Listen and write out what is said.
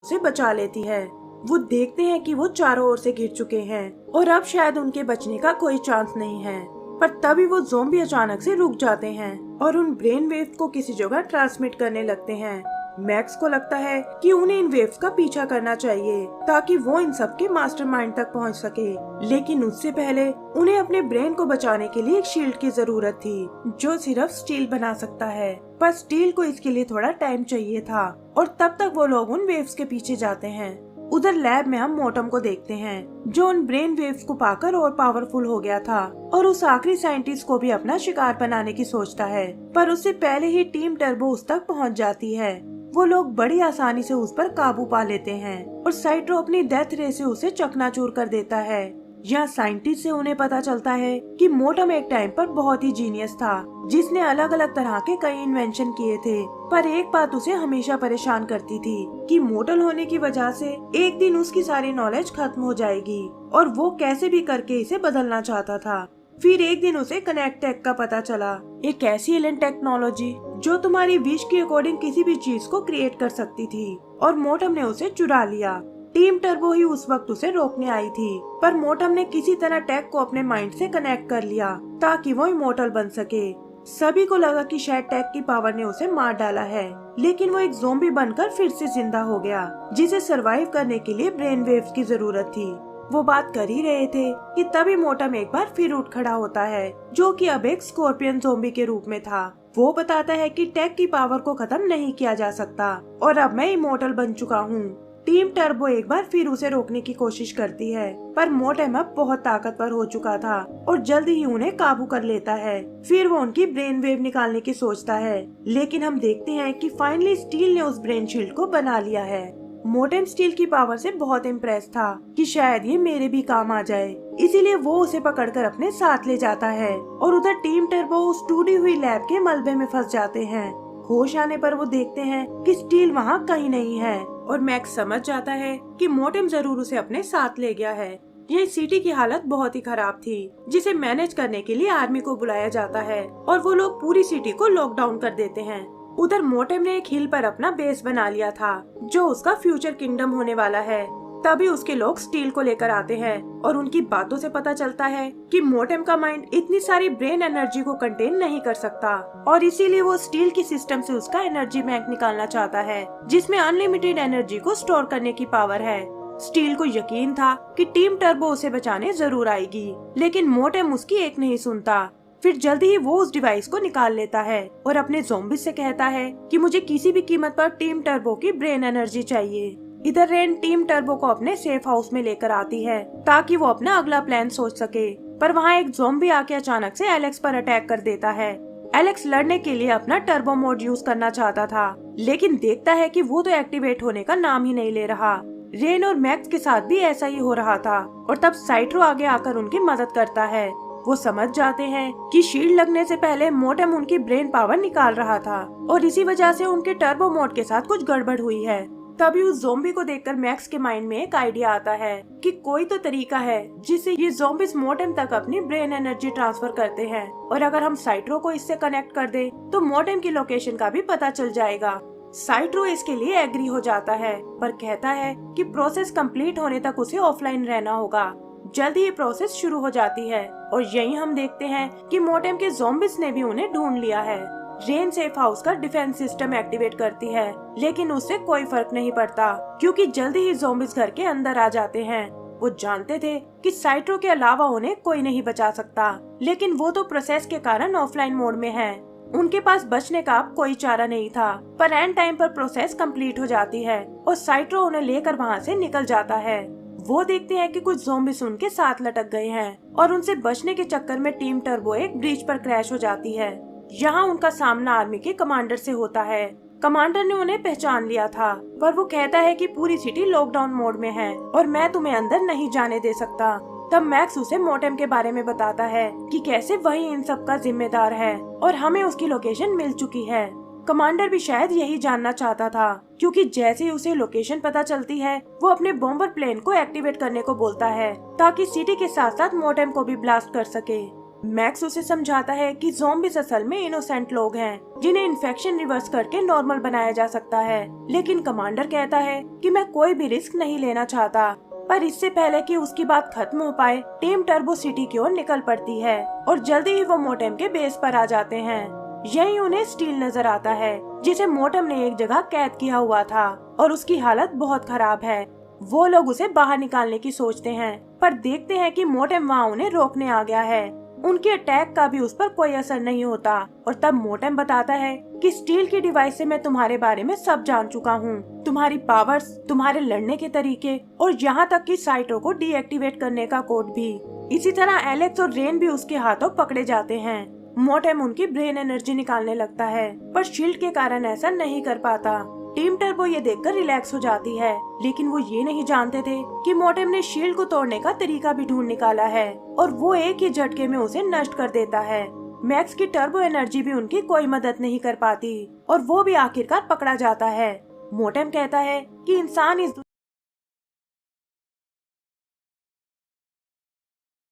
उसे बचा लेती है। वो देखते हैं कि वो चारों ओर से घिर चुके हैं और अब शायद उनके बचने का कोई चांस नहीं है। पर तभी वो ज़ोंबी अचानक से रुक जाते हैं और उन ब्रेन वेव्स को किसी जगह ट्रांसमिट करने लगते हैं। मैक्स को लगता है कि उन्हें इन वेव्स का पीछा करना चाहिए ताकि वो इन सब के मास्टरमाइंड तक पहुंच सके। लेकिन उससे पहले उन्हें अपने ब्रेन को बचाने के लिए एक शील्ड की जरूरत थी जो सिर्फ स्टील बना सकता है। पर स्टील को इसके लिए थोड़ा टाइम चाहिए था और तब तक वो लोग उन वेव्स के पीछे जाते हैं। उधर लैब में हम मोटम को देखते हैं जो उन ब्रेन वेव्स को पाकर और पावरफुल हो गया था और उस आखिरी साइंटिस्ट को भी अपना शिकार बनाने की सोचता है। पर उससे पहले ही टीम टर्बो उस तक पहुंच जाती है। वो लोग बड़ी आसानी से उस पर काबू पा लेते हैं और साइट्रो अपनी डेथ रे से उसे चकनाचूर कर देता है। यहाँ साइंटिस्ट से उन्हें पता चलता है कि मोटम एक टाइम पर बहुत ही जीनियस था जिसने अलग अलग तरह के कई इन्वेंशन किए थे। पर एक बात उसे हमेशा परेशान करती थी कि मोटल होने की वजह से एक दिन उसकी सारी नॉलेज खत्म हो जाएगी और वो कैसे भी करके इसे बदलना चाहता था। फिर एक दिन उसे कनेक्ट टेक का पता चला, एक ऐसी एलियन टेक्नोलॉजी जो तुम्हारी विश के अकॉर्डिंग किसी भी चीज को क्रिएट कर सकती थी और मोटम ने उसे चुरा लिया। टीम टर्बो ही उस वक्त उसे रोकने आई थी पर मोटम ने किसी तरह टेक को अपने माइंड से कनेक्ट कर लिया ताकि वो इमोर्टल बन सके। सभी को लगा कि शायद टेक की पावर ने उसे मार डाला है, लेकिन वो एक ज़ोंबी बनकर फिर से जिंदा हो गया जिसे सरवाइव करने के लिए ब्रेन वेव्स की जरूरत थी। वो बात कर ही रहे थे कि तभी मोटम एक बार फिर उठ खड़ा होता है जो कि अब एक स्कॉर्पियन ज़ोंबी के रूप में था। वो बताता है कि टेक की पावर को खत्म नहीं किया जा सकता और अब मैं इमोर्टल बन चुका हूँ। टीम टर्बो एक बार फिर उसे रोकने की कोशिश करती है पर मोटम अब बहुत ताकतवर हो चुका था और जल्दी ही उन्हें काबू कर लेता है। फिर वो उनकी ब्रेन वेव निकालने की सोचता है, लेकिन हम देखते हैं कि फाइनली स्टील ने उस ब्रेन शील्ड को बना लिया है। मोटम स्टील की पावर से बहुत इम्प्रेस था कि शायद ये मेरे भी काम आ जाए, इसीलिए वो उसे पकड़कर अपने साथ ले जाता है और उधर टीम टर्बो उस टूटी हुई लैब के मलबे में फंस जाते हैं। होश आने पर वो देखते हैं कि स्टील वहाँ कहीं नहीं है और मैक्स समझ जाता है कि मोटम जरूर उसे अपने साथ ले गया है। ये सिटी की हालत बहुत ही खराब थी जिसे मैनेज करने के लिए आर्मी को बुलाया जाता है और वो लोग पूरी सिटी को लॉकडाउन कर देते हैं। उधर मोटम ने एक हिल पर अपना बेस बना लिया था जो उसका फ्यूचर किंगडम होने वाला है। तभी उसके लोग स्टील को लेकर आते हैं और उनकी बातों से पता चलता है कि मोटम का माइंड इतनी सारी ब्रेन एनर्जी को कंटेन नहीं कर सकता और इसीलिए वो स्टील की सिस्टम से उसका एनर्जी बैंक निकालना चाहता है जिसमें अनलिमिटेड एनर्जी को स्टोर करने की पावर है। स्टील को यकीन था कि टीम टर्बो उसे बचाने जरूर आएगी, लेकिन मोटम उसकी एक नहीं सुनता। फिर जल्दी ही वो उस डिवाइस को निकाल लेता है और अपने ज़ॉम्बी से कहता है कि मुझे किसी भी कीमत पर टीम टर्बो की ब्रेन एनर्जी चाहिए। इधर रेन टीम टर्बो को अपने सेफ हाउस में लेकर आती है ताकि वो अपना अगला प्लान सोच सके। पर वहाँ एक ज़ॉम्बी आके अचानक से एलेक्स पर अटैक कर देता है। एलेक्स लड़ने के लिए अपना टर्बो मोड यूज करना चाहता था, लेकिन देखता है कि वो तो एक्टिवेट होने का नाम ही नहीं ले रहा। रेन और मैक्स के साथ भी ऐसा ही हो रहा था और तब साइट्रो आगे आकर उनकी मदद करता है। वो समझ जाते हैं कि शील्ड लगने से पहले मोटम उनकी ब्रेन पावर निकाल रहा था और इसी वजह से उनके टर्बो मोड के साथ कुछ गड़बड़ हुई है। तभी उस ज़ॉम्बी को देखकर मैक्स के माइंड में एक आइडिया आता है कि कोई तो तरीका है जिससे ये ज़ॉम्बीज मोटम तक अपनी ब्रेन एनर्जी ट्रांसफर करते हैं और अगर हम साइट्रो को इससे कनेक्ट कर दे तो मोटम की लोकेशन का भी पता चल जाएगा। साइट्रो इसके लिए एग्री हो जाता है पर कहता है कि प्रोसेस कंप्लीट होने तक उसे ऑफलाइन रहना होगा। जल्दी ये प्रोसेस शुरू हो जाती है और यहीं हम देखते हैं कि मोटम के ज़ॉम्बीज ने भी उन्हें ढूंढ लिया है। रेन सेफ हाउस का डिफेंस सिस्टम एक्टिवेट करती है, लेकिन उससे कोई फर्क नहीं पड़ता क्योंकि जल्दी ही ज़ॉम्बीज घर के अंदर आ जाते हैं। वो जानते थे कि साइट्रो के अलावा उन्हें कोई नहीं बचा सकता, लेकिन वो तो प्रोसेस के कारण ऑफलाइन मोड में है। उनके पास बचने का अब कोई चारा नहीं था। पर एंड टाइम पर प्रोसेस कंप्लीट हो जाती है और साइट्रो उन्हें लेकर वहाँ से निकल जाता है। वो देखते हैं कि कुछ ज़ॉम्बीज उनके साथ लटक गए हैं और उनसे बचने के चक्कर में टीम टर्बो एक ब्रिज पर क्रैश हो जाती है। यहाँ उनका सामना आर्मी के कमांडर से होता है। कमांडर ने उन्हें पहचान लिया था, पर वो कहता है कि पूरी सिटी लॉकडाउन मोड में है और मैं तुम्हें अंदर नहीं जाने दे सकता। तब मैक्स उसे मोटम के बारे में बताता है कि कैसे वही इन सब का जिम्मेदार है और हमें उसकी लोकेशन मिल चुकी है। कमांडर भी शायद यही जानना चाहता था, क्योंकि जैसे ही उसे लोकेशन पता चलती है वो अपने बॉम्बर प्लेन को एक्टिवेट करने को बोलता है ताकि सिटी के साथ साथ मोटम को भी ब्लास्ट कर सके। मैक्स उसे समझाता है कि ज़ॉम्बीज़ असल में इनोसेंट लोग हैं जिन्हें इन्फेक्शन रिवर्स करके नॉर्मल बनाया जा सकता है। लेकिन कमांडर कहता है कि मैं कोई भी रिस्क नहीं लेना चाहता। पर इससे पहले कि उसकी बात खत्म हो पाए, टीम टर्बो सिटी की ओर निकल पड़ती है और जल्दी ही वो मोटेम के बेस पर आ जाते हैं। यहीं उन्हें स्टील नजर आता है जिसे मोटेम ने एक जगह कैद किया हुआ था और उसकी हालत बहुत खराब है। वो लोग उसे बाहर निकालने की सोचते हैं, पर देखते हैं कि मोटेम वहाँ उन्हें रोकने आ गया है। उनके अटैक का भी उस पर कोई असर नहीं होता और तब मोटेम बताता है कि स्टील की डिवाइस से मैं तुम्हारे बारे में सब जान चुका हूँ, तुम्हारी पावर्स, तुम्हारे लड़ने के तरीके और यहाँ तक कि साइटो को डीएक्टिवेट करने का कोड भी। इसी तरह एलेक्स और रेन भी उसके हाथों पकड़े जाते हैं। मोटेम उनकी ब्रेन एनर्जी निकालने लगता है, पर शील्ड के कारण ऐसा नहीं कर पाता। टीम टर्बो ये देखकर रिलैक्स हो जाती है, लेकिन वो ये नहीं जानते थे कि मोटेम ने शील्ड को तोड़ने का तरीका भी ढूंढ निकाला है और वो एक ही झटके में उसे नष्ट कर देता है। मैक्स की टर्बो एनर्जी भी उनकी कोई मदद नहीं कर पाती और वो भी आखिरकार पकड़ा जाता है। मोटेम कहता है कि इंसान इस